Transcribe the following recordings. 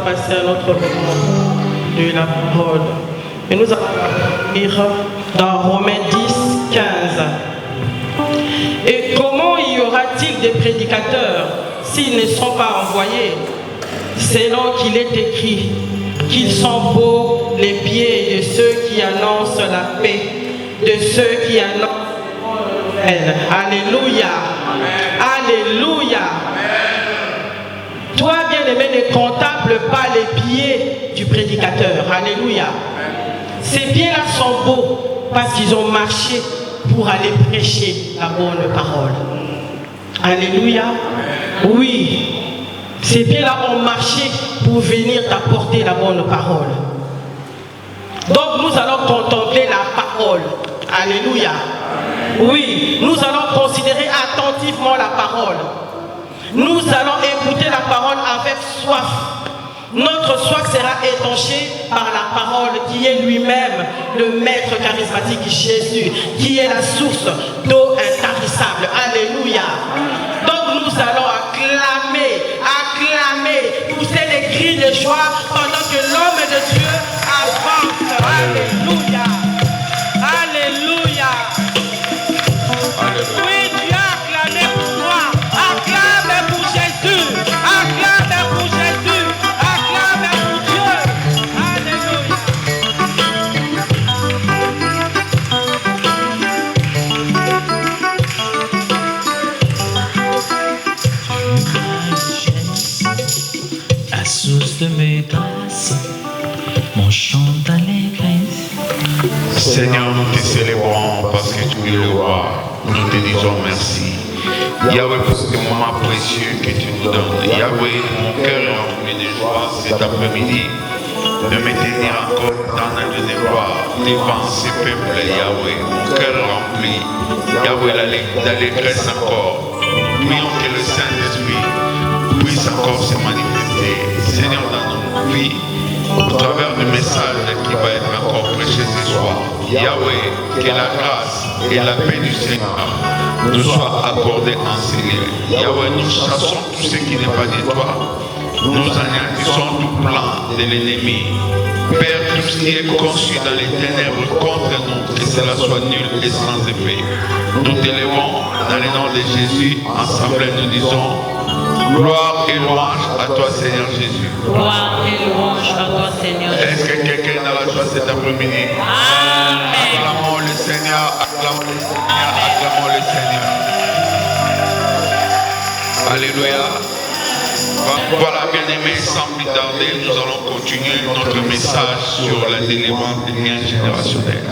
passer à notre moment de la parole. Et nous allons lire dans Romains 10, 15. Et comment y aura-t-il des prédicateurs s'ils ne sont pas envoyés? Selon qu'il est écrit qu'ils sont beaux les pieds de ceux qui annoncent la paix, de ceux qui annoncent elle. Alléluia. Alléluia. Toi, bien-aimé, ne contemple pas les pieds du prédicateur. Alléluia. Ces pieds-là sont beaux parce qu'ils ont marché pour aller prêcher la bonne parole. Alléluia. Oui. Ces pieds-là ont marché pour venir t'apporter la bonne parole. Donc nous allons contempler la parole. Alléluia. Oui, nous allons considérer attentivement la parole. Nous allons écouter la parole avec soif. Notre soif sera étanchée par la parole qui est lui-même le maître charismatique Jésus, qui est la source d'eau intarissable. Alléluia. Donc nous allons acclamer, pousser les cris de joie pendant que l'homme de Dieu avance. Alléluia. Alléluia. Oui, Dieu a acclamé pour moi. Acclame pour Jésus. Acclame pour Jésus. Acclame pour Dieu. Alléluia. de mes grâces, mon chant d'allégresse. Seigneur, nous te célébrons parce que tu es le roi. Nous te disons merci. Yahweh, pour ce moment précieux que tu nous donnes. Yahweh, mon cœur est rempli de joie cet après-midi de me tenir encore dans un lieu de gloire devant ce peuple, Yahweh. Mon cœur est rempli. Yahweh, d'allégresse encore. Prions que le Saint-Esprit puisse encore se manifester. Seigneur, dans nos vies, au travers du message qui va être encore prêché ce soir. Yahweh, que la grâce et la paix du Seigneur nous soient accordées en ces lieux. Yahweh, nous chassons tout ce qui n'est pas de toi. Nous anéantissons tout plan de l'ennemi. Père, tout ce qui est conçu dans les ténèbres contre nous, que cela soit nul et sans effet. Nous t'élevons dans le nom de Jésus. Ensemble, nous disons gloire et louange à toi, Seigneur Jésus. Gloire et louange à toi, Seigneur Jésus. Est-ce que quelqu'un a la joie cet après-midi? Amen. Acclamons le Seigneur, acclamons le Seigneur, acclamons le Seigneur. Alléluia. Voilà, bien-aimés, sans plus tarder, nous allons continuer notre message sur la délivrance des liens générationnels.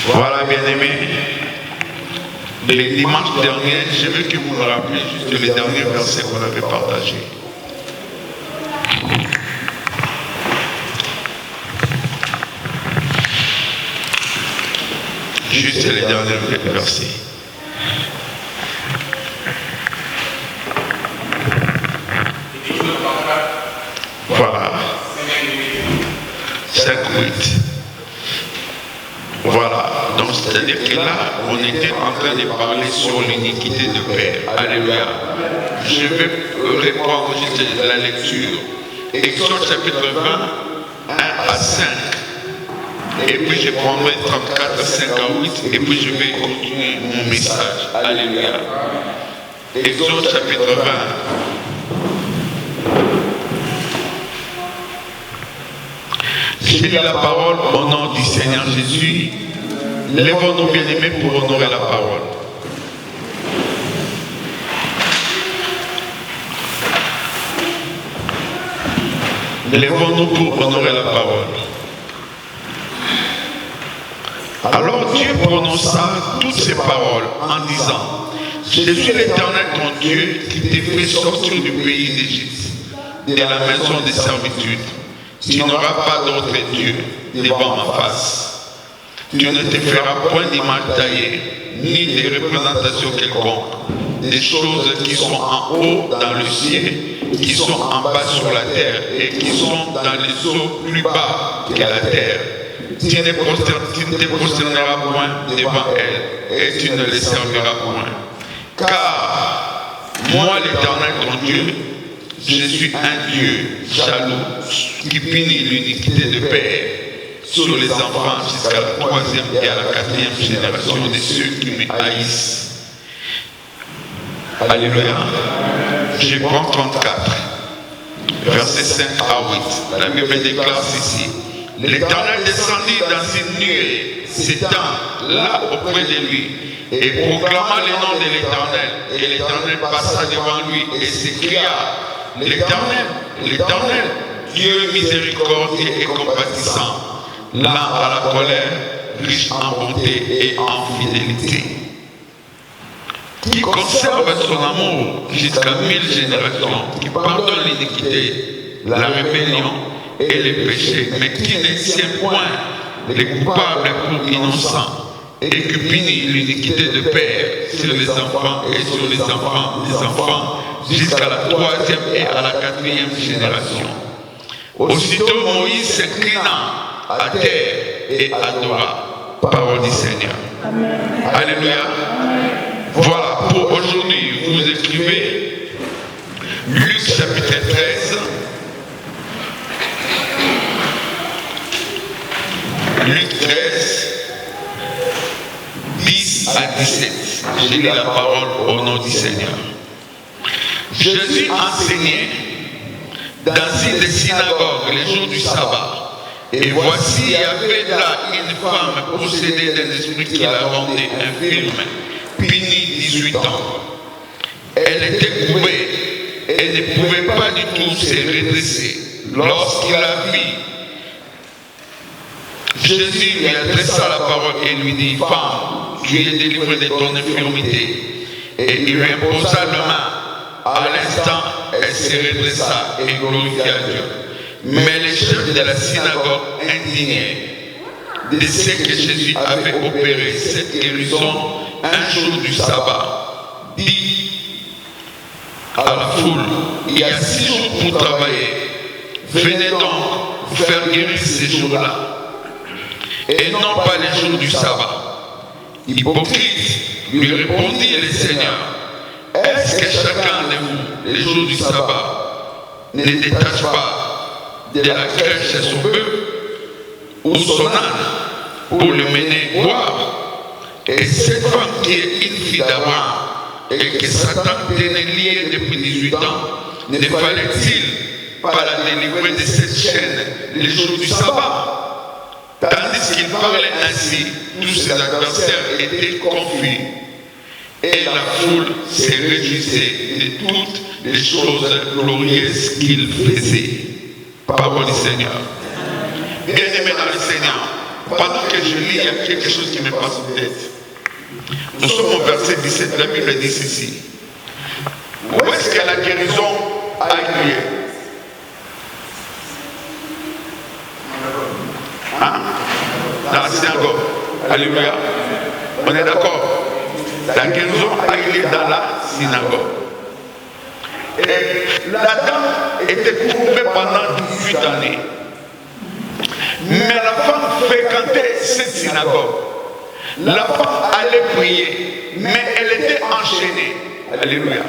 Voilà, bien-aimés. Le dimanche dernier, je veux que vous me rappeliez juste les derniers versets qu'on avait partagés. Juste les derniers versets. Voilà. 5-8. Voilà. Donc, c'est-à-dire que là, on était en train de parler sur l'iniquité de père. Alléluia. Je vais reprendre juste la lecture. Exode chapitre 20, 1 à 5. Et puis je prendrai 34, 5 à 8. Et puis je vais continuer mon message. Alléluia. Exode chapitre 20. J'ai lu la parole au nom du Seigneur Jésus. Lèvons-nous, bien-aimés, pour honorer la parole. Lèvons-nous pour honorer la parole. Alors Dieu prononça toutes ces paroles en disant: je suis l'Éternel ton Dieu qui t'ai fait sortir du pays d'Égypte, de la maison de servitude. Tu n'auras pas d'autre Dieu devant ma face. Tu ne te feras point d'image taillée, ni de représentation quelconque, des choses qui sont en haut dans le ciel, qui sont en bas sur la terre, et qui sont dans les eaux plus bas que la terre. Tu ne te prosterneras point devant elles, et tu ne les serviras point. Car moi, l'Éternel ton Dieu, je suis un Dieu jaloux qui punit l'iniquité de père sur les enfants jusqu'à la 3e et à la 4e génération de ceux qui me haïssent. Alléluia. Je prends 34, versets 5 à 8. La Bible déclare ceci: l'Éternel descendit dans une nuée, s'étend là auprès de lui, et proclama le nom de l'Éternel. Et l'Éternel passa devant lui et s'écria: l'Éternel, l'Éternel, Dieu miséricordieux et compatissant, lent à la colère, riche en bonté et en fidélité, qui conserve son amour jusqu'à 1000 générations, qui pardonne l'iniquité, la rébellion et les péchés, mais qui ne tient point les coupables pour innocents, et qui punit l'iniquité de père sur les enfants et sur les enfants des enfants, jusqu'à la 3e et à la 4e génération. Aussitôt Moïse s'inclina à terre et adora. Parole du Seigneur. Alléluia. Voilà, pour aujourd'hui, vous écrivez Luc chapitre 13. Luc 13, 10 à 17. J'ai lu la parole au nom du Seigneur. Jésus enseignait dans une des synagogues les jours du sabbat. Et voici, il y avait là une femme possédée d'un esprit qui la rendait infirme, punie 18 ans. Elle était coupée et ne pouvait pas du tout se redresser. Lorsqu'il la vit, Jésus lui adressa la parole et lui dit, femme, tu es délivrée de ton infirmité. Et il lui imposa la main. À l'instant, elle se redressa et glorifia Dieu. Mais les chefs de la synagogue, indignés de ce que Jésus avait opéré cette guérison un jour du sabbat, dit à la foule, il y a 6 jours pour travailler, venez donc vous faire guérir ces jours-là, et non pas les jours du sabbat. Hypocrite, lui répondit le Seigneur, est-ce que chacun de vous, les jours du sabbat, ne détache pas de la crèche son bœuf ou son âne pour le mener boire? Et cette femme qui est une fille d'Abraham et que Satan tenait liée depuis 18 ans, ne fallait-il pas la délivrer de cette chaîne les jours du sabbat? Tandis qu'il parlait ainsi, tous ses adversaires étaient confus et la foule se réjouissait de toutes les choses glorieuses qu'il faisait. Parole du Seigneur. Bien-aimé dans le Seigneur, pendant que je lis, il y a quelque chose qui me passe en tête. Nous sommes au verset 17, la Bible dit ceci. Où est-ce que la guérison a eu lieu? Hein? Dans la synagogue. Alléluia. On est d'accord? La guérison a eu lieu dans la synagogue. Et la dame était courbée pendant 18 années. Mais la femme fréquentait cette synagogue. La femme allait prier, mais elle était enchaînée. Alléluia.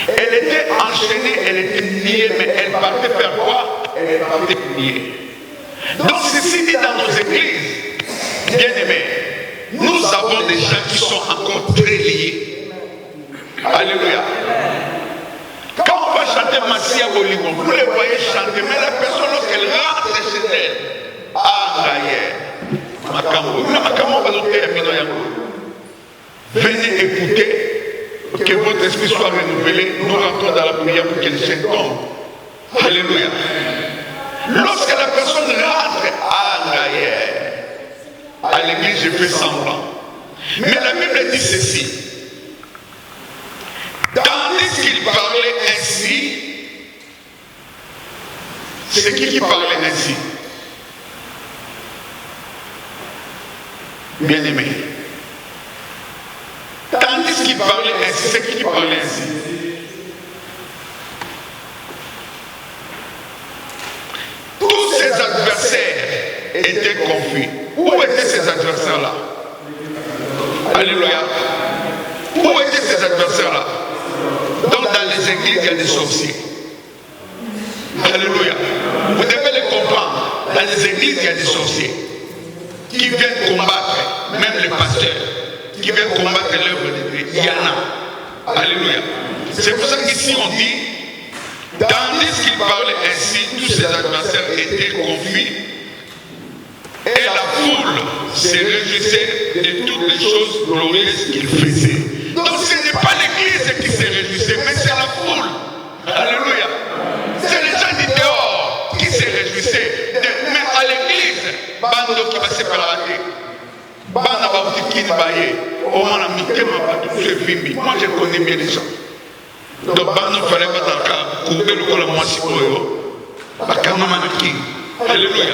Elle était enchaînée, elle était liée, mais elle partait faire quoi? Elle partait prier. Donc ceci dit dans nos églises, bien aimés, nous avons des gens qui sont encore très liés. Alléluia. Quand on va chanter Massia Bolingo, vous les voyez chanter, mais la personne lorsqu'elle rentre chez elle, venez écouter, que votre esprit soit renouvelé, nous rentrons dans la prière pour que le Seigneur tombe. Alléluia. Lorsque la personne rentre à l'église, je fais semblant. Mais la Bible dit ceci. Tandis qu'il parlait ainsi, c'est qui parlait ainsi? Bien-aimé. Tandis qu'il parlait ainsi, c'est qui parlait ainsi? Tous ses adversaires étaient confus. Où étaient ces adversaires-là? Alléluia. Où étaient ces adversaires-là? Donc dans les églises, il y a des sorciers. Alléluia. Vous devez les comprendre. Dans les églises, il y a des sorciers qui viennent combattre, même les pasteurs, qui viennent combattre l'œuvre de Dieu. Il y en a. Alléluia. C'est pour ça qu'ici on dit, tandis qu'il parlait ainsi, tous ses adversaires étaient confus et la foule se réjouissait de toutes les choses glorieuses qu'il faisait. Donc ce n'est pas l'église qui se réjouissait, mais c'est la foule. Alléluia. C'est les gens du dehors qui se réjouissaient. Mais à l'église, bando qui va se séparer. Bana va vous dire moi je connais bien les gens. Donc bando fallait pas dans le cas. Couper le col à moi si alléluia.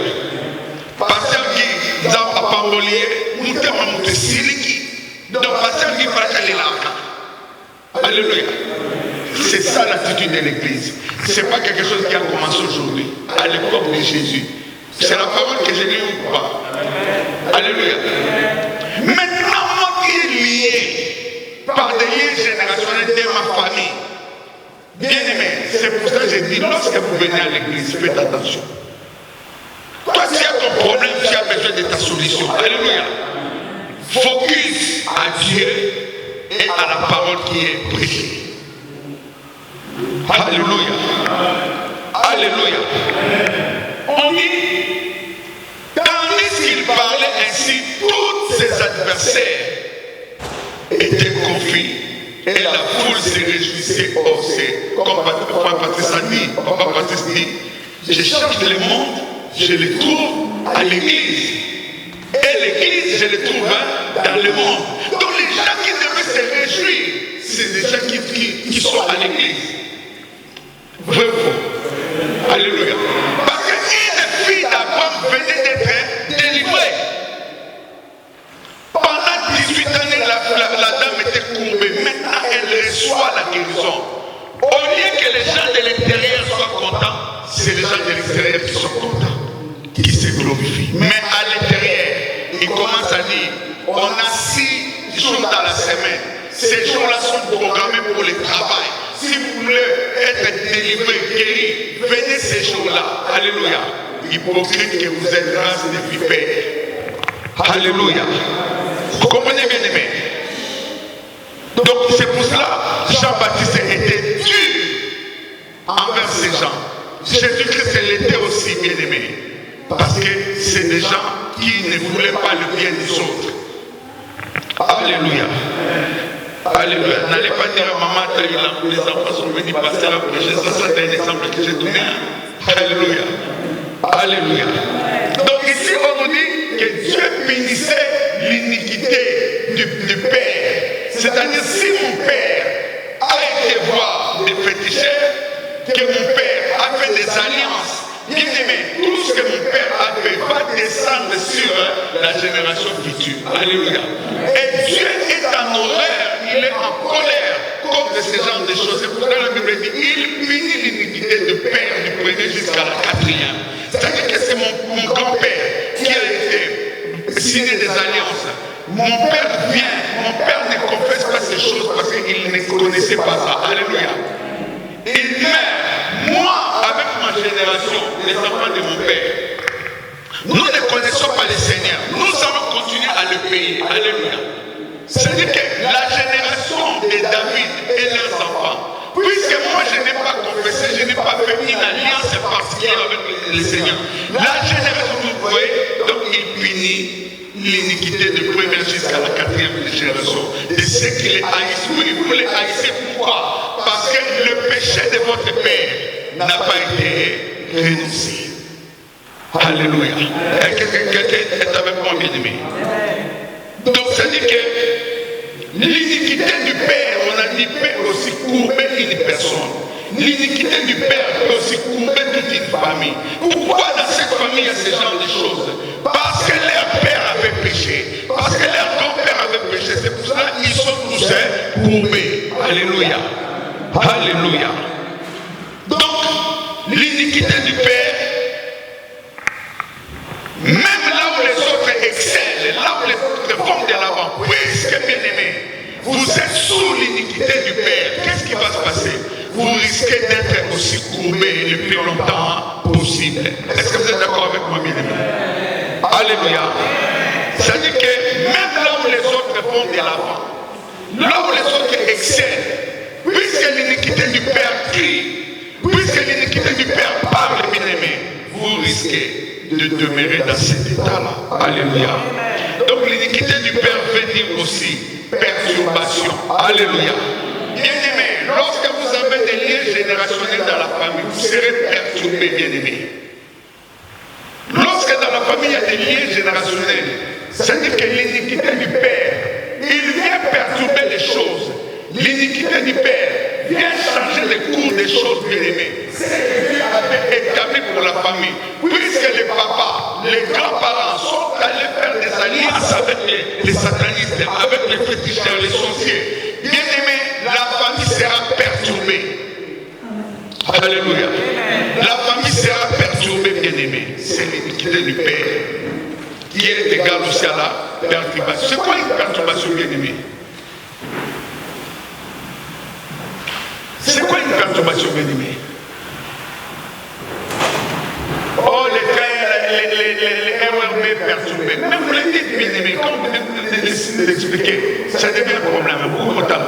Pasteur qui a pas volé, nous avons monté siliki. Donc pasteur qui va aller là. Alléluia. C'est ça l'attitude de l'église. Ce n'est pas quelque chose qui a commencé aujourd'hui, à l'époque de Jésus. C'est la parole que je lis ou pas. Alléluia. Maintenant, moi qui est lié par des liens générationnels de ma famille, bien aimé, c'est pour ça que je dis, lorsque vous venez à l'église, faites attention. Toi, si tu as ton problème, tu as besoin de ta solution. Alléluia. Focus à Dieu et à la parole qui est prêchée. Alléluia. Alléluia. On dit, tandis qu'il parlait ainsi, tous ses adversaires étaient confus Et la foule se réjouissait. Oh, c'est comme Papa Patrice a dit. Papa Patrice dit, je cherche le monde, je le trouve à l'église. Et l'église, je le trouve dans le monde. Donc les gens qui devaient se réjouir, c'est des gens qui sont à l'église. Vrai ou faux? Alléluia. Parce qu'une fille d'Abraham venait d'être délivrée. Pendant 18 années, la dame était courbée. Maintenant, elle reçoit la guérison. Au lieu que les gens de l'intérieur soient contents, c'est les gens de l'extérieur qui sont contents, qui se glorifient. Mais à l'intérieur, il commence à dire, on a 6 jours dans la semaine. Ces jours-là sont programmés pour le travail. Si vous voulez être délivré, guéri, venez ces jours-là. Alléluia. Hypocrite que vous êtes, race de vipères. Alléluia. Vous comprenez, bien aimé? Donc c'est pour cela que Jean-Baptiste était dur envers ces gens. Jésus-Christ l'était aussi, bien aimé. Parce que c'est des gens qui ne voulaient pas le bien des autres. Alléluia. Alléluia. N'allez pas dire à maman, les enfants sont venus passer à prêcher. Ça, c'est un exemple que j'ai donné. Alléluia. Alléluia. Donc ici, on nous dit que Dieu punissait l'iniquité du Père. C'est-à-dire, si mon Père a été voir des féticheurs, que mon Père a fait des alliances, bien aimé, tout ce que mon Père a fait va descendre sur la génération future. Alléluia. Et Dieu est en horreur, il est en colère contre ce genre de choses. C'est pour ça que la Bible dit, il punit l'iniquité du Père du premier jusqu'à la quatrième. C'est-à-dire que c'est mon grand-père qui a été signé des alliances. Mon père vient, mon père ne confesse pas ces choses parce qu'il ne connaissait pas ça. Alléluia. Il meurt. Moi, avec ma génération, les enfants de mon père, nous ne connaissons pas le Seigneur. Nous allons continuer à le payer. Alléluia. C'est-à-dire que la génération de David et leurs enfants, puisque moi je n'ai pas confessé, je n'ai pas fait une alliance particulière avec le Seigneur. La génération, vous voyez, donc il punit l'iniquité de première jusqu'à la quatrième génération de ceux qui les haïssent. Oui, vous les haïssez, pourquoi? Parce que le péché de votre père n'a pas été renoncé. Alléluia. Quelqu'un est avec moi, bien aimé. Donc ça dit que l'iniquité du père, on a dit, peut aussi courber une personne. L'iniquité du père peut aussi courber toute une famille. Pourquoi dans cette famille il y a ce genre de choses? Parce que leur père avait péché. Parce que leur grand-père avait péché. C'est pour cela qu'ils sont tous courbés. Alléluia. Alléluia. Donc, l'iniquité du père, même là où les autres excellent, là où les autres vont de l'avant, puisque bien aimé, vous êtes sous l'iniquité du père, qu'est-ce qui va se passer? Vous risquez d'être aussi courbé le plus longtemps possible. Est-ce que vous êtes d'accord avec moi, bien aimé? Alléluia. C'est-à-dire que même là où les autres vont de l'avant, là où les autres excellent, puisque l'iniquité du Père crie, puisque l'iniquité du Père parle, bien aimé, vous risquez de demeurer dans cet état-là. Alléluia. Donc l'iniquité du Père veut dire aussi perturbation. Alléluia. Bien aimé, lorsque vous avez des liens générationnels dans la famille, vous serez perturbé, bien aimé. Lorsque dans la famille il y a des liens générationnels, c'est-à-dire que l'iniquité du Père, il vient perturber les choses. L'iniquité du Père vient changer le cours des choses, bien aimées. C'est ce que Dieu avait établi pour la famille. Puisque les papas, les grands-parents sont allés faire des alliances avec les satanistes, avec les féticheurs, les sorciers. Bien aimé, la famille sera perturbée. Alléluia. La famille sera perturbée, bien aimé. C'est l'iniquité du Père qui est égal aussi à la perturbation. C'est quoi une perturbation, bien aimé? C'est quoi une perturbation, bien aimé? Oh, les RRB perturbés. Même vous les dites, bien aimé, quand vous venez d'expliquer, ça devient un problème, beaucoup de temps.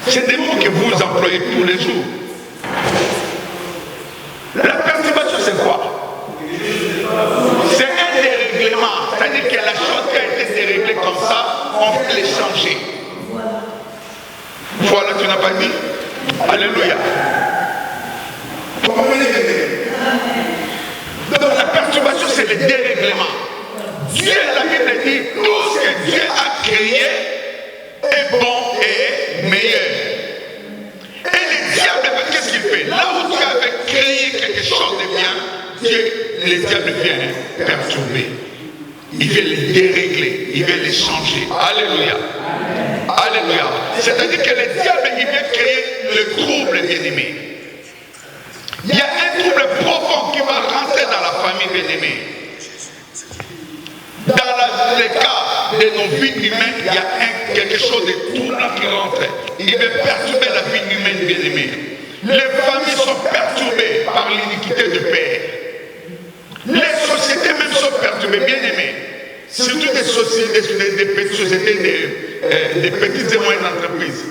C'est des mots que vous employez tous les jours. La perturbation, c'est quoi? C'est un dérèglement. C'est-à-dire que la chose qui a été déréglée comme ça, on peut les changer. tu n'as pas dit? Alléluia. Donc la perturbation, c'est le dérèglement. Dieu, la Bible dit, tout ce que Dieu a créé est bon et meilleur. Et le diable, qu'est-ce qu'il fait? Là où Dieu avait créé quelque chose de bien, le diable vient perturber. Il veut les dérégler, il veut les changer. Alléluia. Alléluia. C'est-à-dire que le diable, il vient créer le trouble, bien-aimé. Il y a un trouble profond qui va rentrer dans la famille, bien-aimé. Dans les cas de nos vies humaines, il y a quelque chose de troublant qui rentre. Il veut perturber la vie humaine, bien-aimé. Les familles sont perturbées par l'iniquité de père. Les sociétés même sont perturbées, bien-aimés. Surtout des sociétés, des petites sociétés, des petites et moyennes entreprises.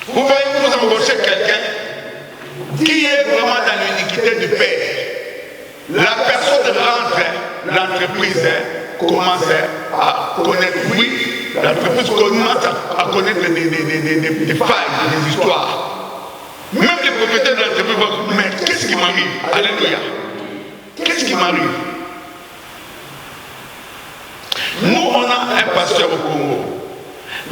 Vous voyez, vous embauchez quelqu'un qui est vraiment dans l'iniquité du père. La personne rentre, l'entreprise commence à connaître, oui, l'entreprise commence à connaître des failles, des histoires. Même les propriétaires de l'entreprise vont dire, mais qu'est-ce qui m'arrive? Alléluia. Qu'est-ce qui m'arrive? Nous, on a un pasteur au Congo.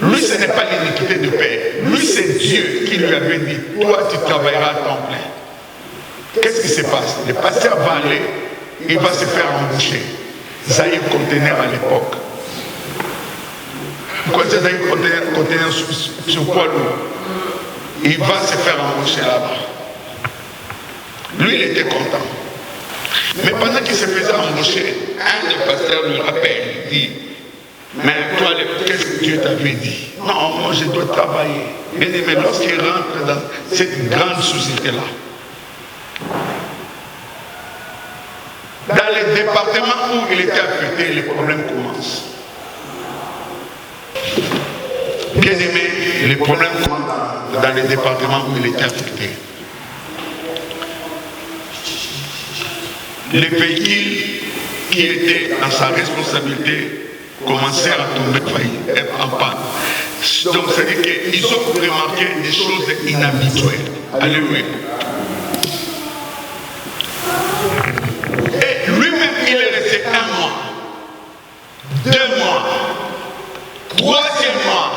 Lui, ce n'est pas l'iniquité de père. Lui, c'est Dieu qui lui avait dit, toi, tu travailleras à temps plein. Qu'est-ce qui se passe? Le pasteur va aller, il va se faire embaucher. Zahir Conteneur à l'époque. Quand c'est Zahir Conteneur sur quoi lui? Il va se faire embaucher là-bas. Lui, il était content. Mais pendant qu'il se faisait embaucher, un des pasteurs lui rappelle, il dit, mais toi, qu'est-ce que Dieu t'avait dit? Non, moi je dois travailler. Bien aimé, lorsqu'il rentre dans cette grande société-là, dans les départements où il était affecté, les problèmes commencent. Bien aimé, les problèmes commencent dans les départements où il était affecté. Les véhicules qui étaient dans sa responsabilité commencèrent à tomber en panne. Donc, c'est-à-dire qu'ils ont remarqué des choses inhabituelles. Alléluia. Et lui-même, il est resté 1 mois, 2 mois, 3e mois.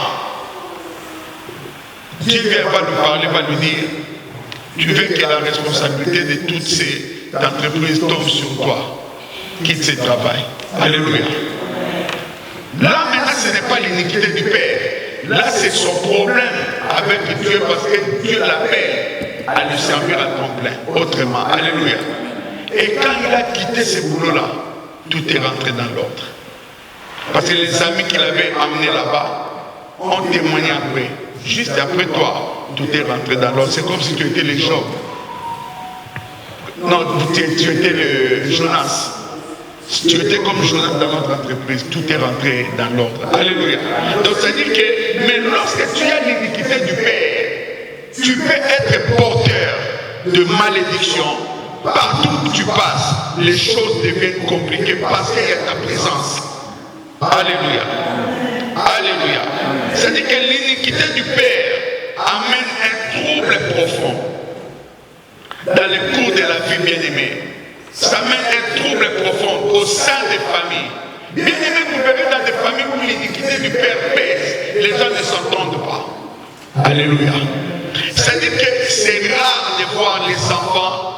Dieu vient pas lui parler, va lui dire, tu veux que la responsabilité de toutes ces entreprises tombe sur toi. Quitte ce travail. Alléluia. Là maintenant ce n'est pas l'iniquité du père. Là c'est son problème avec Dieu parce que Dieu l'appelle à lui servir à temps plein. Autrement. Alléluia. Et quand il a quitté ce boulot-là, tout est rentré dans l'autre. Parce que les amis qu'il avait amenés là-bas ont témoigné après. Juste après toi, tout est rentré dans l'autre. C'est comme si tu étais le Job. Non, tu étais le Jonas. Tu étais comme Jonas dans notre entreprise. Tout est rentré dans l'ordre. Alléluia. Donc ça veut dire que, mais lorsque tu as l'iniquité du Père, tu peux être porteur de malédiction. Partout où tu passes, les choses deviennent compliquées parce qu'il y a ta présence. Alléluia. Alléluia. C'est-à-dire que l'iniquité du Père amène un trouble profond dans les cours de la vie, bien-aimée. Ça amène un trouble profond au sein des familles. Bien-aimés, vous verrez dans des familles où l'iniquité du Père pèse, les gens ne s'entendent pas. Alléluia. C'est-à-dire que c'est rare de voir les enfants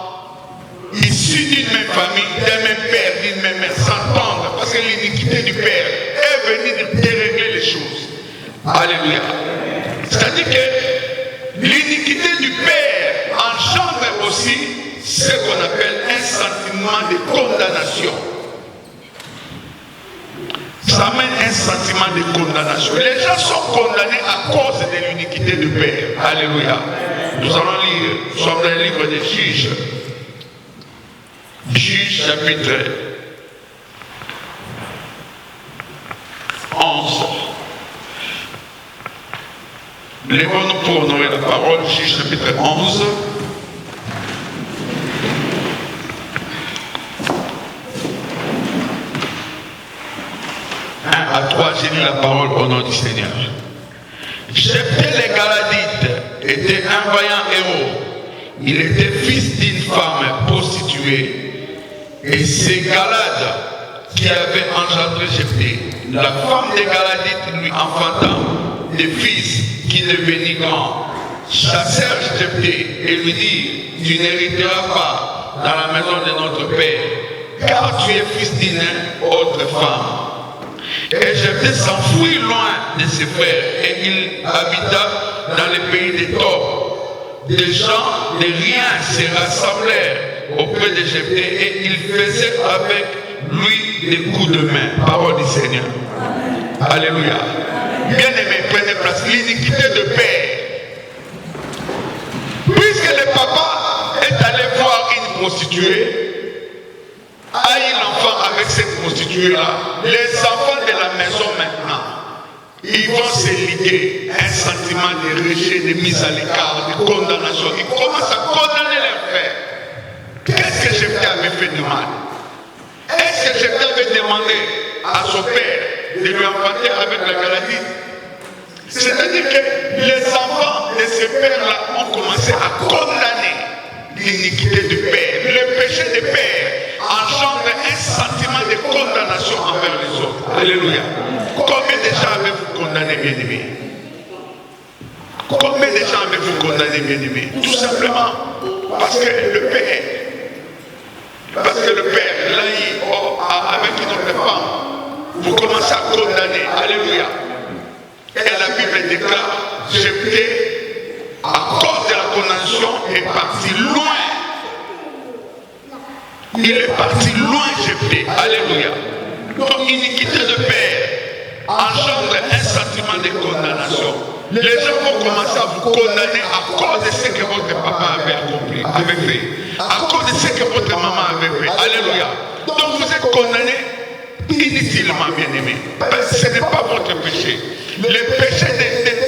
issus d'une même famille, d'un même père, d'une même mère s'entendre parce que l'iniquité du Père est venue dérégler les choses. Alléluia. C'est-à-dire que l'iniquité du Père engendre aussi ce qu'on appelle un sentiment de condamnation. Ça amène un sentiment de condamnation. Les gens sont condamnés à cause de l'iniquité du Père. Alléluia. Nous allons lire, nous sommes dans le livre des Juges. Juges chapitre 11. Lèvons-nous pour honorer la parole. Juges chapitre 11. 1 à 3, j'ai lu la parole au nom du Seigneur. Jephthé les Galadites était un vaillant héros. Il était fils d'une femme prostituée. Et c'est Galad qui avait engendré Jephthé. La femme des Galadites lui enfanta des fils qui devenaient grands. Chassèrent Jephthé et lui dirent: tu n'hériteras pas dans la maison de notre père, car tu es fils d'une autre femme. Et Jephthé s'enfuit loin de ses frères et il habita dans le pays des Tob. Des gens de rien se rassemblèrent auprès de Jephthé et ils faisaient avec lui des coups de main. Parole du Seigneur. Alléluia. Bien-aimés, prenez place. L'iniquité de père. Puisque le papa est allé voir une prostituée, a eu l'enfant avec cette prostituée-là, les enfants de la maison maintenant, ils vont se liguer un sentiment de rejet, de mise à l'écart, de condamnation. Ils commencent à condamner leur frère. Qu'est-ce que Jephthé avait fait de mal? Est-ce que Jephthé avait demandé à son père de lui enfanter avec la Galadite? C'est-à-dire que les enfants de ce père-là ont commencé à condamner l'iniquité du père. Le péché du père engendre un sentiment de condamnation envers les autres. Alléluia. Combien de gens avez-vous condamné, bien-aimés? Combien de gens avez-vous condamné, bien-aimés? Tout simplement parce que le père, l'a eu avec une autre femme, vous commencez à condamner. Alléluia. Et la Bible déclare: Jephthé, à cause de la condamnation, est parti loin. Il est parti loin, Jephthé. Alléluia. Donc, iniquité de père engendre un sentiment de condamnation. Les gens vont commencer à vous condamner à cause de ce que votre papa avait accompli, avait fait. À cause de ce que votre maman avait fait. Alléluia. Donc, vous êtes condamné inutilement, bien-aimé. Ce n'est pas votre péché. Le péché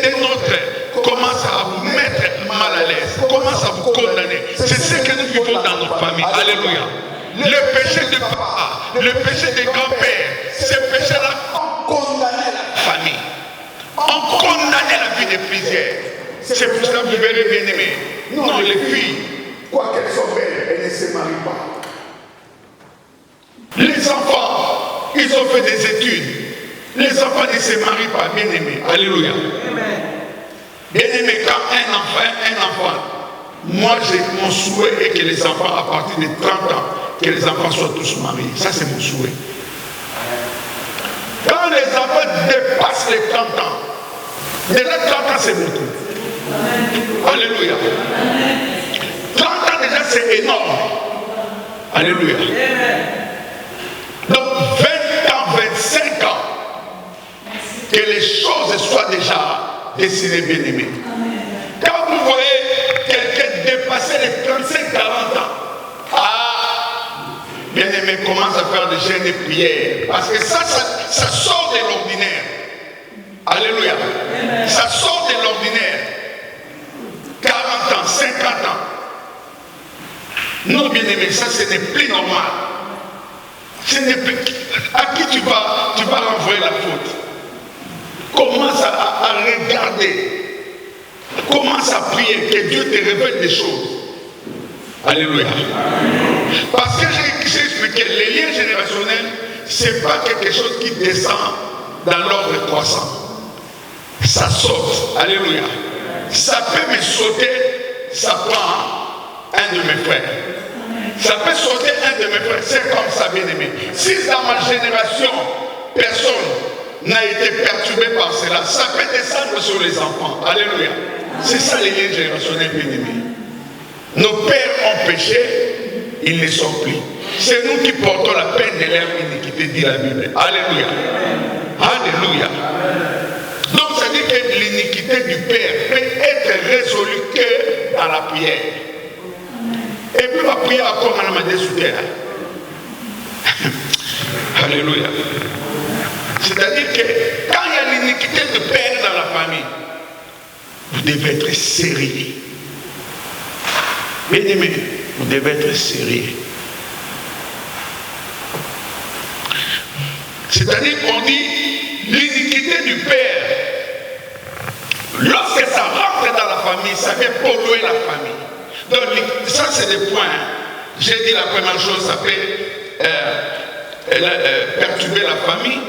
de notre commence à vous mettre mal à l'aise, commence à vous condamner. C'est ce que nous vivons dans nos familles. Alléluia. Le péché de papa, le péché de grand-père, ces péchés-là ont condamné la famille, ont condamné la vie de plusieurs. C'est pour ça que vous verrez, bien-aimés, non, les filles, quoi qu'elles soient belles, elles ne se marient pas. Les enfants, ils ont fait des études. Les enfants ne se marient pas, bien-aimés. Alléluia. Bien-aimés, quand un enfant, moi mon souhait est que les enfants, à partir de 30 ans, que les enfants soient tous mariés. Ça, c'est mon souhait. Quand les enfants dépassent les 30 ans, déjà 30 ans, c'est beaucoup. Alléluia. 30 ans, déjà, c'est énorme. Alléluia. Donc, 20 ans, 25 ans, que les choses soient déjà décidées, bien-aimées. Quand vous voyez quelqu'un dépasser les 35-40 ans, bien-aimé, commence à faire des jeûnes et prières. Parce que ça sort de l'ordinaire. Alléluia. Ça sort de l'ordinaire. 40 ans, 50 ans. Non, bien-aimé, ça, ce n'est plus normal. Ce n'est plus... À qui tu vas renvoyer la faute? Commence à regarder. Commence à prier que Dieu te révèle des choses. Alléluia. Parce que j'ai expliqué, les liens générationnels, ce n'est pas quelque chose qui descend dans l'ordre croissant. Ça saute. Alléluia. Ça peut me sauter, ça prend un de mes frères. Ça peut sauter un de mes frères. C'est comme ça, bien-aimé. Si dans ma génération, personne n'a été perturbé par cela, ça peut descendre sur les enfants. Alléluia. C'est ça les liens générationnels, bien-aimés. Nos pères ont péché, ils ne sont plus. C'est nous qui portons la peine de leur iniquité, dit la Bible. Alléluia. Alléluia. Donc ça dit que l'iniquité du père peut être résolue que dans la prière. Et puis la prière a comme on a demandé sous terre. Alléluia. C'est-à-dire que quand il y a l'iniquité de père dans la famille, vous devez être sérieux. Bien-aimés, vous devez être sérieux. C'est-à-dire qu'on dit l'iniquité du père, lorsque ça rentre dans la famille, ça vient polluer la famille. Donc ça c'est des points. J'ai dit la première chose, ça peut perturber la famille.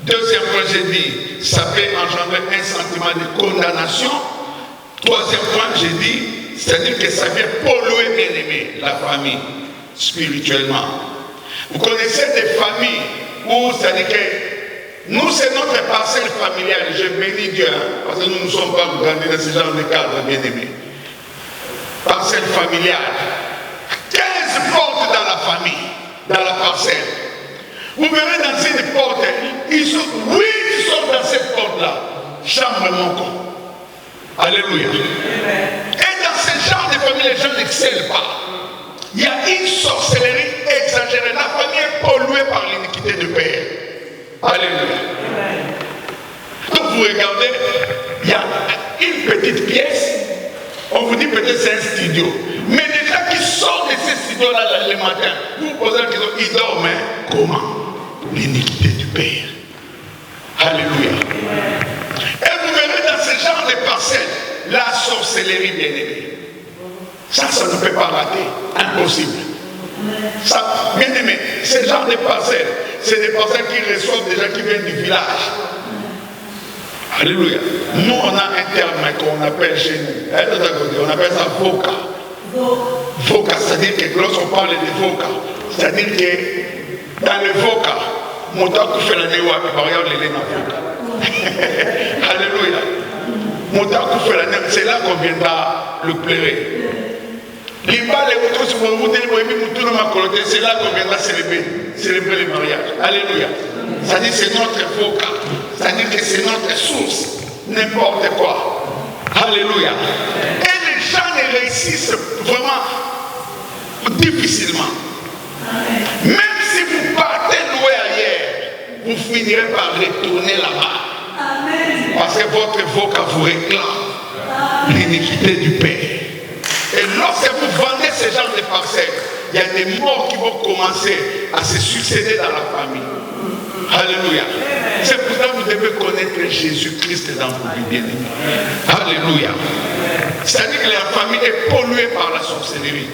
Deuxième point, j'ai dit, ça peut engendrer un sentiment de condamnation. Troisième point, j'ai dit, c'est-à-dire que ça vient polluer, bien aimé, la famille, spirituellement. Vous connaissez des familles où, c'est-à-dire que nous, c'est notre parcelle familiale. Je bénis Dieu, hein, parce que nous ne sommes pas grandis dans ce genre de cadre, bien aimé. Parcelle familiale. 15 portes dans la famille, dans la parcelle. Vous verrez dans cette porte, 8 sont dans cette porte-là. Chambre mon corps. Alléluia. Et dans ce genre de famille, les gens n'excellent pas. Il y a une sorcellerie exagérée. La famille est polluée par l'iniquité du Père. Alléluia. Donc vous regardez, il y a une petite pièce. On vous dit peut-être c'est un studio. Mais les gens qui sortent de ces studios-là le matin, vous vous posez la question, ils dorment, hein? Comment? L'iniquité du Père. Alléluia. Et vous verrez dans ce genre de parcelles, la sorcellerie, bien aimée. Ça ne peut pas rater. Impossible. Ça, bien aimé, ce genre de parcelles, c'est des parcelles qui reçoivent des gens qui viennent du village. Alléluia. Nous, on a un terme qu'on appelle chez nous. On appelle ça voca. Voca, c'est-à-dire que lorsqu'on parle de voca, c'est-à-dire que dans le voca, mon temps que fait la néoua, par exemple, les laines voca. Alléluia. Mon temps que fait la néoua, c'est là qu'on viendra le pleurer. C'est là qu'on viendra célébrer le mariage. Alléluia. C'est-à-dire que c'est notre voca. C'est-à-dire que c'est notre source. N'importe quoi. Alléluia. Et les gens ne réussissent vraiment difficilement. Même si vous partez loin ailleurs, vous finirez par retourner là-bas. Parce que votre voca vous réclame l'iniquité du Père. Et lorsque vous vendez ce genre de parcelles, il y a des morts qui vont commencer à se succéder dans la famille. Alléluia. C'est pour ça que vous devez connaître Jésus-Christ dans vos vies, bien-aimés. Alléluia. C'est-à-dire que la famille est polluée par la sorcellerie.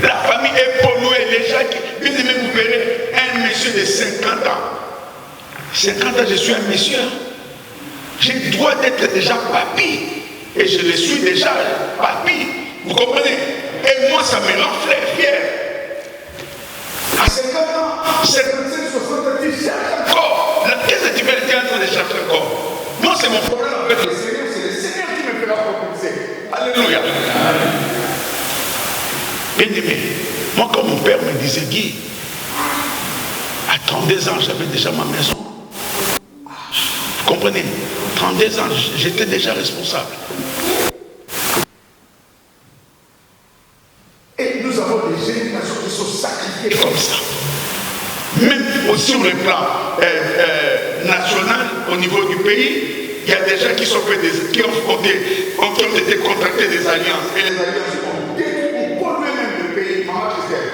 La famille est polluée. Les gens qui, bien-aimés, vous verrez un monsieur de 50 ans. 50 ans, je suis un monsieur. J'ai le droit d'être déjà papy. Et je le suis déjà papy. Vous comprenez? Et moi, ça me rend fier. À 50 ans, 55, 70, cherche encore. Qu'est-ce que tu veux dire en train de chercher encore? Non, c'est mon problème avec le Seigneur. C'est le Seigneur qui me fera propulser. Alléluia. Bien-aimé, moi, comme mon père me disait, Guy, à 32 ans, j'avais déjà ma maison. Vous comprenez? 32 ans, j'étais déjà responsable. Et nous avons des générations qui sont sacrifiées comme ça. Même aussi sur le plan national, au niveau du pays, il y a des gens qui ont été contractés des alliances. Et les alliances ont détruit pour eux-mêmes le pays. Maman Christelle.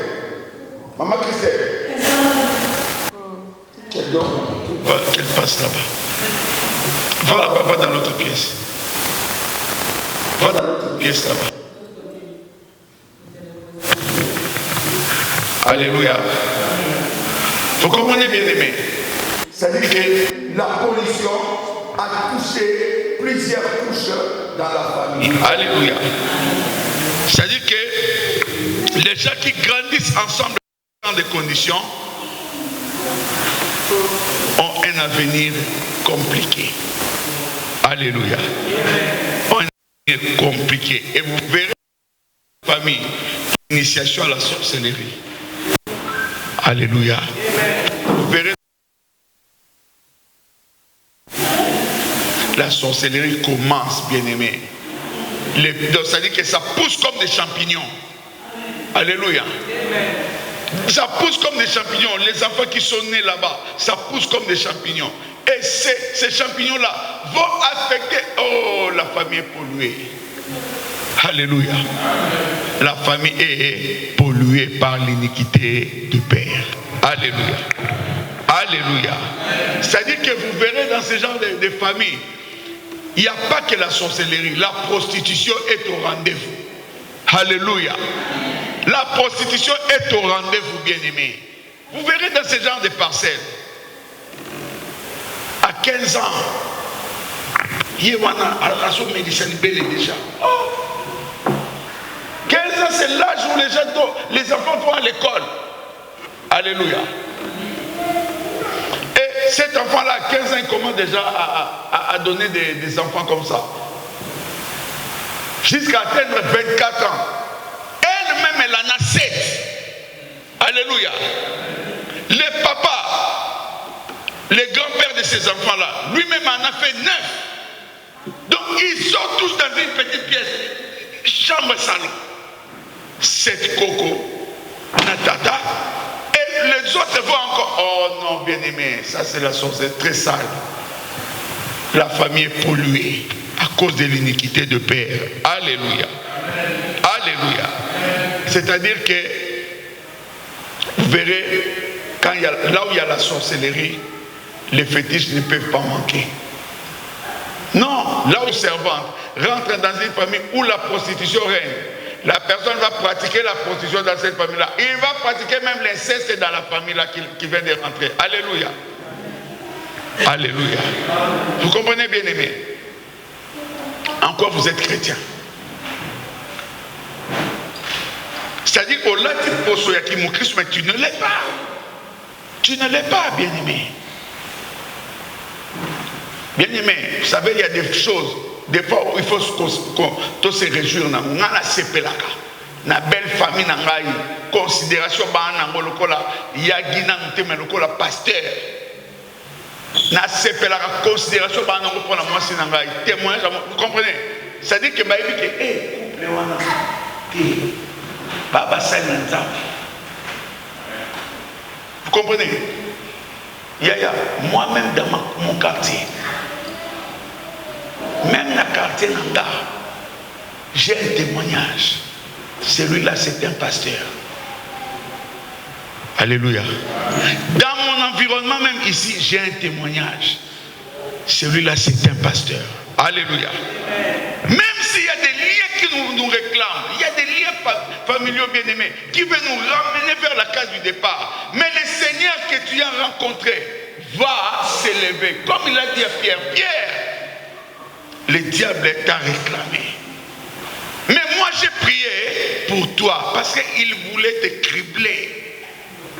Maman Christelle. Qu'elle dort. Voilà, qu'elle passe là-bas. Voilà, va dans l'autre pièce. Va dans l'autre pièce là-bas. Alléluia. Vous comprenez, bien aimé? C'est-à-dire que la pollution a touché plusieurs couches dans la famille. Alléluia. C'est-à-dire que les gens qui grandissent ensemble dans des conditions ont un avenir compliqué. Alléluia. Ont un avenir compliqué. Et vous verrez la famille, initiation à la sorcellerie. Alléluia. Vous verrez la sorcellerie commence, bien aimé. C'est-à-dire que ça pousse comme des champignons. Alléluia. Ça pousse comme des champignons. Les enfants qui sont nés là-bas, ça pousse comme des champignons. Et ces champignons-là vont affecter. Oh, la famille est polluée. Alléluia. La famille est polluée par l'iniquité du Père. Alléluia. Alléluia. C'est-à-dire que vous verrez dans ce genre de famille, il n'y a pas que la sorcellerie, la prostitution est au rendez-vous. Alléluia. La prostitution est au rendez-vous, bien-aimés. Vous verrez dans ce genre de parcelles, à 15 ans, déjà. Oh. 15 ans, c'est l'âge où les enfants vont à l'école. Alléluia. Et cet enfant-là, à 15 ans, il commence déjà à donner des enfants comme ça. Jusqu'à atteindre 24 ans. Elle-même, elle en a 7. Alléluia. Les papas, les grands-pères de ces enfants-là, lui-même en a fait 9. Donc, ils sont tous dans une petite pièce. Chambre-salon. 7 coco, natata. Et les autres vont encore. Oh non, bien-aimé, ça c'est la sorcellerie très sale. La famille est polluée à cause de l'iniquité de père. Alléluia. Alléluia. C'est-à-dire que vous verrez, là où il y a la sorcellerie, les fétiches ne peuvent pas manquer. Non, là où le servante rentre dans une famille où la prostitution règne, la personne va pratiquer la prostitution dans cette famille-là. Il va pratiquer même l'inceste dans la famille-là qui vient de rentrer. Alléluia. Alléluia. Vous comprenez, bien aimé? En quoi vous êtes chrétien? C'est-à-dire, au-delà de mon Christ, mais tu ne l'es pas. Tu ne l'es pas, bien aimé. Bien aimé, vous savez, il y a des choses. Des fois, il faut se réjouir. Na belle famille, na considération, pasteur. Na sepelaka considération, témoignage. Vous comprenez? C'est-à-dire que couple wana, baba vous comprenez? Moi-même dans mon quartier. Même dans le quartier Nanda, j'ai un témoignage. Celui-là, c'est un pasteur. Alléluia. Dans mon environnement, même ici, j'ai un témoignage. Celui-là, c'est un pasteur. Alléluia. Même s'il y a des liens qui nous réclament, il y a des liens familiaux bien-aimés qui veulent nous ramener vers la case du départ. Mais le Seigneur que tu as rencontré va s'élever. Comme il a dit à Pierre, le diable t'a réclamé. Mais moi j'ai prié pour toi parce qu'il voulait te cribler.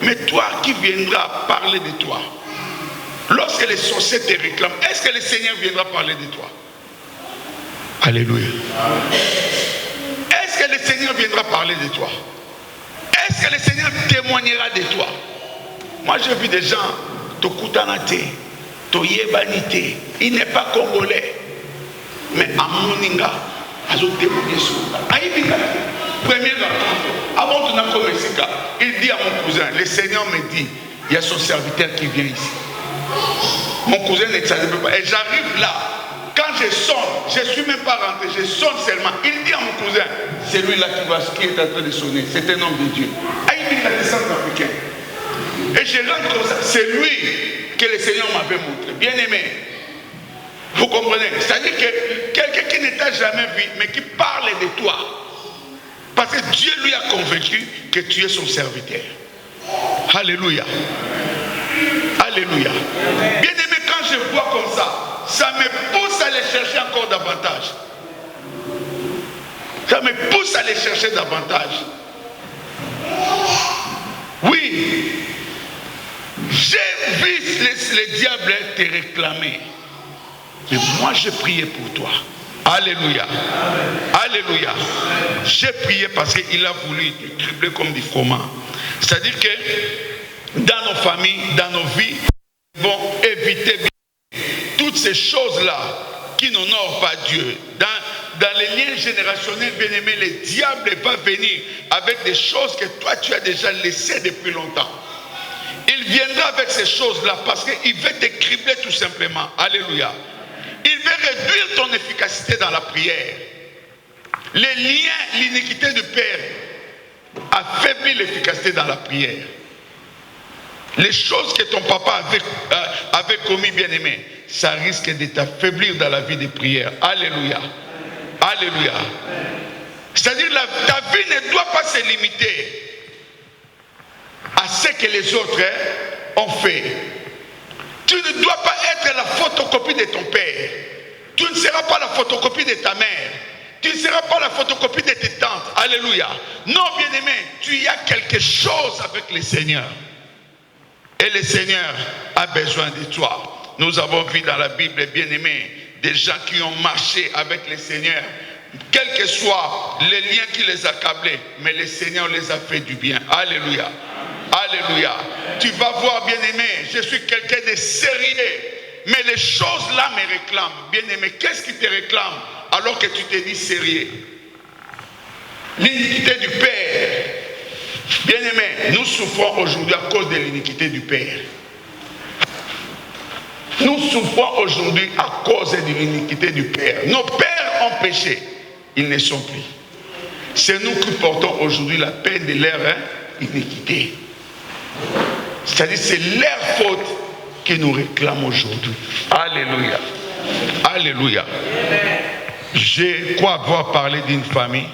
Mais toi qui viendras parler de toi, lorsque les sorciers te réclament, est-ce que le Seigneur viendra parler de toi? Alléluia. Est-ce que le Seigneur viendra parler de toi? Est-ce que le Seigneur témoignera de toi? Moi j'ai vu des gens, Tokutanate, Toyebanite, il n'est pas congolais. Mais à Moninga, à son témoigner sur première rencontre, avant de nous commencer, il dit à mon cousin, le Seigneur me dit, il y a son serviteur qui vient ici. Mon cousin ne savait pas. Et j'arrive là, quand je sonne, je ne suis même pas rentré, je sonne seulement. Il dit à mon cousin, c'est lui là qui est en train de sonner, c'est un homme de Dieu. Il dit la descente africaine. Et je rentre comme ça, c'est lui que le Seigneur m'avait montré. Bien aimé. Vous comprenez? C'est-à-dire que quelqu'un qui ne t'a jamais vu, mais qui parle de toi. Parce que Dieu lui a convaincu que tu es son serviteur. Alléluia. Alléluia. Bien aimé, quand je vois comme ça me pousse à aller chercher encore davantage. Ça me pousse à aller chercher davantage. Oui. J'ai vu le diable te réclamer. Mais moi, j'ai prié pour toi. Alléluia. Alléluia. J'ai prié parce qu'il a voulu te cribler comme du froment. C'est-à-dire que dans nos familles, dans nos vies, nous devons éviter toutes ces choses-là qui n'honorent pas Dieu. Dans les liens générationnels, bien aimés, le diable va venir avec des choses que toi, tu as déjà laissées depuis longtemps. Il viendra avec ces choses-là parce qu'il veut te cribler tout simplement. Alléluia. Il veut réduire ton efficacité dans la prière. Les liens, l'iniquité du Père affaiblit l'efficacité dans la prière. Les choses que ton papa avait commis, bien-aimé, ça risque de t'affaiblir dans la vie de prière. Alléluia. Alléluia. C'est-à-dire ta vie ne doit pas se limiter à ce que les autres ont fait. Tu ne dois pas être la photocopie de ton père. Tu ne seras pas la photocopie de ta mère. Tu ne seras pas la photocopie de tes tantes. Alléluia. Non, bien-aimé, tu y as quelque chose avec le Seigneur. Et le Seigneur a besoin de toi. Nous avons vu dans la Bible, bien-aimé, des gens qui ont marché avec le Seigneur, quels que soient les liens qui les accablaient, mais le Seigneur les a fait du bien. Alléluia. Alléluia. Tu vas voir, bien-aimé, je suis quelqu'un de sérieux, mais les choses là me réclament. Bien-aimé, qu'est-ce qui te réclame alors que tu te dis sérieux? L'iniquité du Père. Bien-aimé, nous souffrons aujourd'hui à cause de l'iniquité du Père. Nous souffrons aujourd'hui à cause de l'iniquité du Père. Nos pères ont péché, ils ne sont plus. C'est nous qui portons aujourd'hui la peine de leur iniquité. C'est-à-dire c'est leur faute qui nous réclame aujourd'hui. Alléluia. Alléluia. Je crois avoir parlé d'une famille.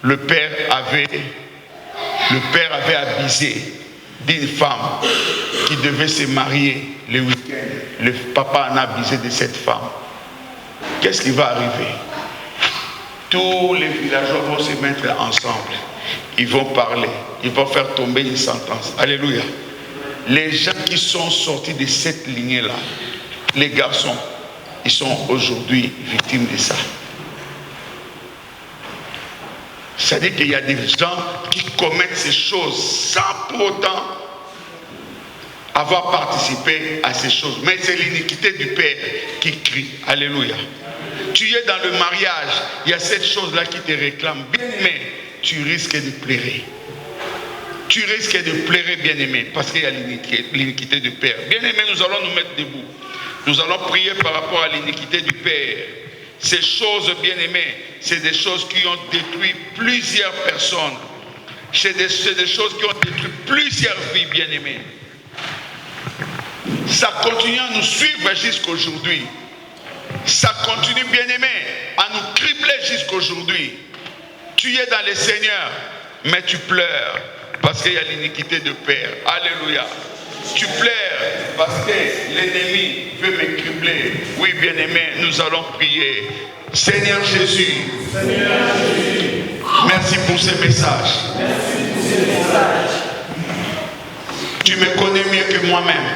Le père avait abusé d'une femme qui devait se marier le week-end. Le papa en a abusé de cette femme. Qu'est-ce qui va arriver? Tous les villageois vont se mettre ensemble. Ils vont parler. Ils vont faire tomber une sentence. Alléluia. Les gens qui sont sortis de cette lignée-là, les garçons, ils sont aujourd'hui victimes de ça. C'est-à-dire qu'il y a des gens qui commettent ces choses sans pour autant avoir participé à ces choses. Mais c'est l'iniquité du Père qui crie. Alléluia. Tu es dans le mariage, il y a cette chose-là qui te réclame. Bien-aimé, tu risques de pleurer. Tu risques de pleurer, bien-aimé, parce qu'il y a l'iniquité du Père. Bien-aimé, nous allons nous mettre debout. Nous allons prier par rapport à l'iniquité du Père. Ces choses, bien-aimées, c'est des choses qui ont détruit plusieurs personnes. C'est des choses qui ont détruit plusieurs vies, bien-aimées. Ça continue à nous suivre jusqu'aujourd'hui. Ça continue, bien-aimé, à nous cribler jusqu'aujourd'hui. Tu es dans le Seigneur, mais tu pleures parce qu'il y a l'iniquité de Père. Alléluia. Tu pleures parce que l'ennemi veut me cribler. Oui, bien-aimé, nous allons prier. Seigneur Jésus, merci pour ces messages. Tu me connais mieux que moi-même.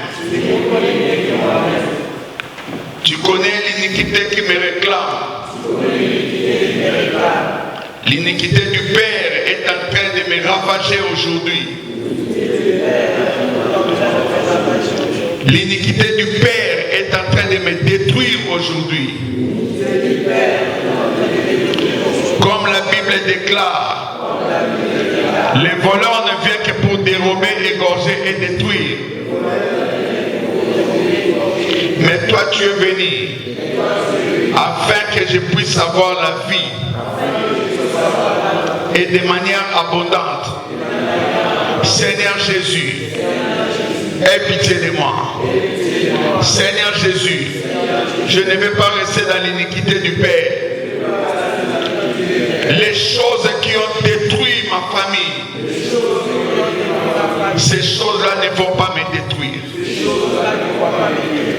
Tu connais l'iniquité qui me réclame. L'iniquité du Père est en train de me ravager aujourd'hui. L'iniquité du Père est en train de me détruire aujourd'hui. Comme la Bible déclare, les voleurs ne viennent que pour dérober, égorger et détruire. Mais toi tu es venu afin que je puisse avoir la vie et de manière abondante. Seigneur Jésus, aie pitié de moi. Seigneur Jésus, je ne vais pas rester dans l'iniquité du Père. Les choses qui ont détruit ma famille, ces choses-là ne vont pas me détruire.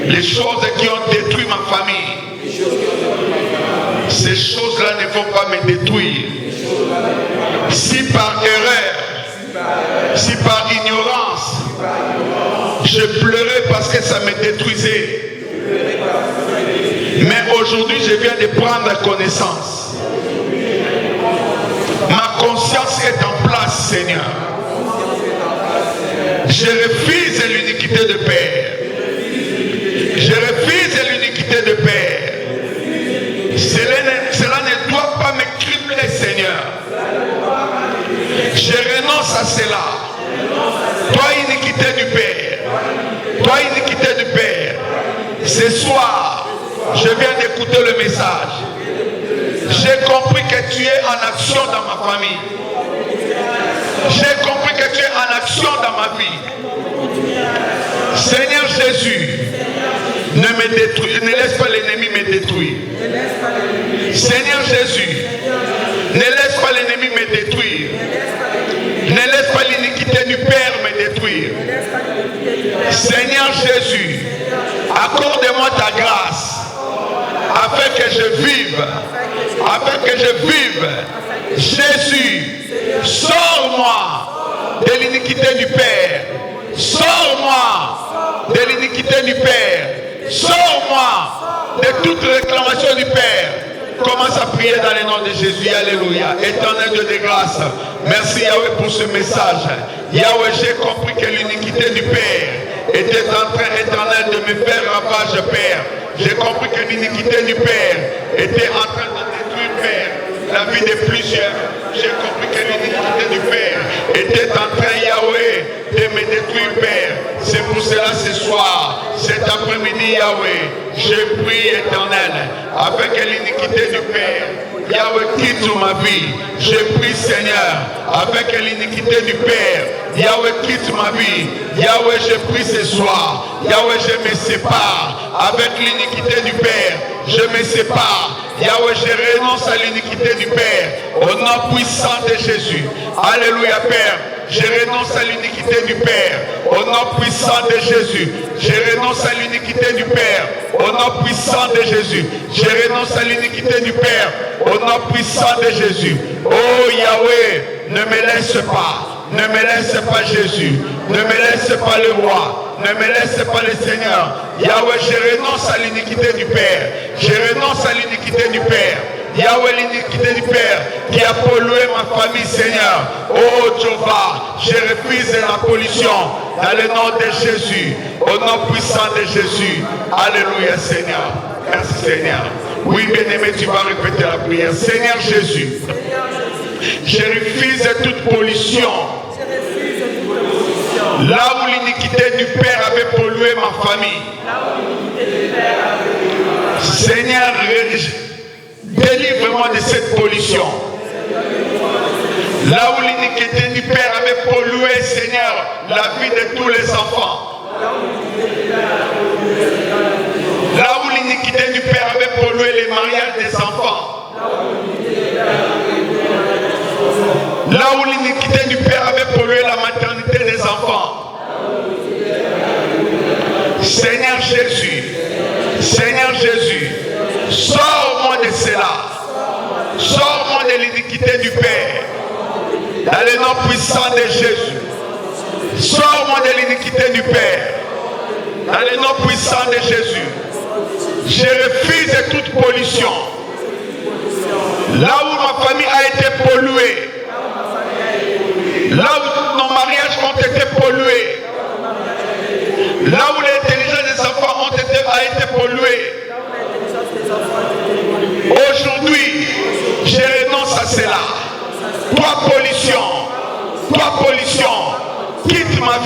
Les choses qui ont détruit ma famille, ces choses-là ne vont pas me détruire. Si par erreur, si par ignorance, je pleurais parce que ça me détruisait. Mais aujourd'hui, je viens de prendre connaissance. Ma conscience est en place, Seigneur. Je refuse l'iniquité de Père. Je refuse l'iniquité de Père. Cela ne doit pas me cribler, Seigneur. Je renonce à cela. Toi, iniquité du Père. Toi, iniquité du Père. Ce soir, je viens d'écouter le message. J'ai compris que tu es en action dans ma famille. J'ai compris que tu es en action dans ma vie. Seigneur Jésus, ne laisse pas l'ennemi me détruire. Seigneur Jésus, ne laisse pas l'ennemi me détruire. Ne laisse pas l'iniquité du Père me détruire. Seigneur Jésus, accorde-moi ta grâce afin que je vive. Jésus, sors-moi de l'iniquité du Père. Sors-moi de l'iniquité du Père. Sors-moi de toute réclamation du Père. Commence à prier dans le nom de Jésus. Alléluia. Éternel Dieu de grâce. Merci Yahweh pour ce message. Yahweh, j'ai compris que l'iniquité du Père était en train éternel de me faire ravage, Père. J'ai compris que l'iniquité du Père était en train de détruire, Père, la vie de plusieurs. J'ai compris que l'iniquité du Père était en train, Yahweh, de me détruire, Père. C'est pour cela ce soir, cet après-midi, Yahweh, je prie, éternel, afin que l'iniquité du Père, Yahweh, quitte ma vie. Je prie, Seigneur, afin que l'iniquité du Père, Yahweh, quitte ma vie. Yahweh, je prie ce soir. Yahweh, je me sépare avec l'iniquité du Père. Je me sépare. Yahweh, je renonce à l'iniquité du Père. Au nom puissant de Jésus. Alléluia, Père. Je renonce à l'iniquité du Père. Au nom puissant de Jésus. Je renonce à l'iniquité du Père. Au nom puissant de Jésus. Je renonce à l'iniquité du Père. Au nom puissant de Jésus. Oh Yahweh, ne me laisse pas. Ne me laisse pas Jésus. Ne me laisse pas le roi. Ne me laisse pas le Seigneur. Yahweh, je renonce à l'iniquité du Père. Je renonce à l'iniquité du Père. Yahweh, l'iniquité du Père qui a pollué ma famille, Seigneur. Oh Jéhovah, je refuse la pollution dans le nom de Jésus. Au nom puissant de Jésus. Alléluia, Seigneur. Merci, Seigneur. Oui, bien-aimé, tu vas répéter la prière. Seigneur Jésus, je refuse toute pollution. Là où l'iniquité du Père avait pollué ma famille. Seigneur, délivre-moi de cette pollution. Là où l'iniquité du Père avait pollué, Seigneur, la vie de tous les enfants. Là où l'iniquité du Père avait pollué les mariages des enfants. Là où l'iniquité du Père avait pollué la maternité des enfants. Seigneur Jésus, sors-moi de cela. Sors-moi de l'iniquité du Père. Dans le nom puissant de Jésus. Sors-moi de l'iniquité du Père. Dans le nom puissant de Jésus. Je refuse toute pollution. Là où ma famille a été polluée. Là où nos mariages ont été pollués. Là où l'intelligence des enfants a été polluée. Aujourd'hui, je renonce à cela. Toi pollution, quitte ma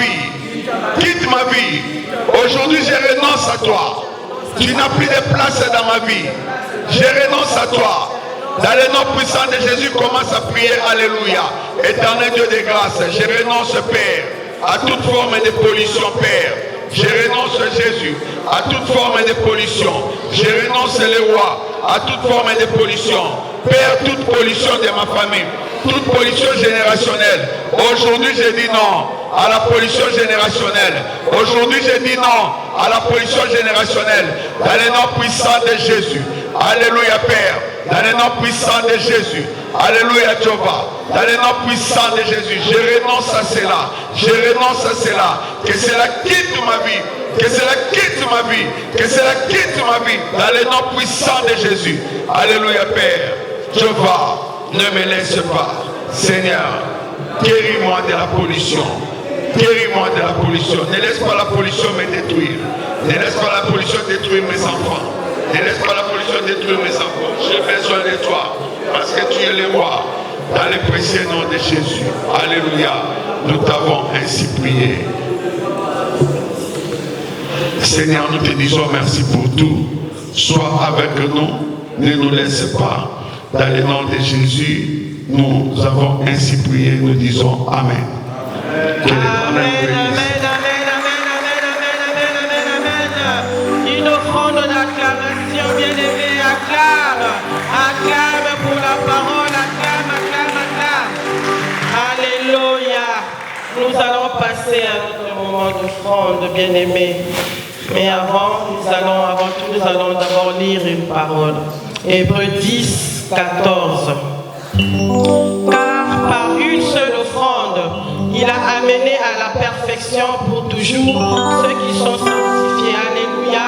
vie. Aujourd'hui, je renonce à toi. Tu n'as plus de place dans ma vie. Je renonce à toi. Dans le nom puissant de Jésus, commence à prier. Alléluia. Éternel Dieu de grâce, je renonce, Père, à toute forme de pollution, Père. Je renonce, Jésus, à toute forme de pollution. Je renonce, le roi, à toute forme de pollution. Père, toute pollution de ma famille, toute pollution générationnelle. Aujourd'hui, je dis non à la pollution générationnelle. Aujourd'hui, je dis non à la pollution générationnelle. Dans le nom puissant de Jésus. Alléluia, Père. Dans le nom puissant de Jésus. Alléluia, Jéhovah. Dans le nom puissant de Jésus. Je renonce à cela. Je renonce à cela. Que cela quitte ma vie. Que cela quitte ma vie. Que cela quitte ma vie. Dans le nom puissant de Jésus. Alléluia, Père. Jéhovah, ne me laisse pas. Seigneur, guéris-moi de la pollution. Guéris-moi de la pollution. Ne laisse pas la pollution me détruire. Ne laisse pas la pollution détruire mes enfants. Ne laisse pas la pollution détruire mes enfants. J'ai besoin de toi. Parce que tu es le roi. Dans le précieux nom de Jésus. Alléluia. Nous t'avons ainsi prié. Seigneur, nous te disons merci pour tout. Sois avec nous. Ne nous laisse pas. Dans le nom de Jésus, nous avons ainsi prié. Nous disons Amen. Que l'Éternel bénisse. Une offrande d'acclamation, bien-aimé, acclame. Acclame pour la parole, acclame, acclame, acclame. Alléluia. Nous allons passer à notre moment d'offrande, bien-aimé. Mais avant tout, nous allons d'abord lire une parole. Hébreux 10, 14. Car par une seule offrande, il a amené à la perfection pour toujours ceux qui sont sanctifiés. Alléluia.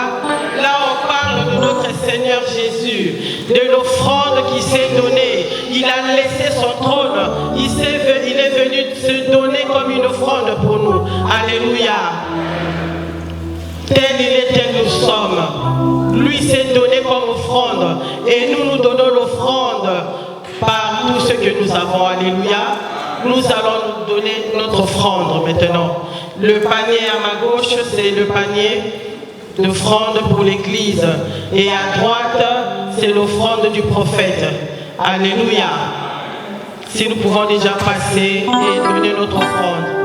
Là, on parle de notre Seigneur Jésus, de l'offrande qui s'est donnée. Il a laissé son trône. Il est venu se donner comme une offrande pour nous. Alléluia. Tel il est, tel nous sommes. Lui s'est donné comme offrande. Et nous donnons l'offrande par tout ce que nous avons. Alléluia. Nous allons nous donner notre offrande maintenant. Le panier à ma gauche, c'est le panier d'offrande pour l'église. Et à droite, c'est l'offrande du prophète. Alléluia. Si nous pouvons déjà passer et donner notre offrande.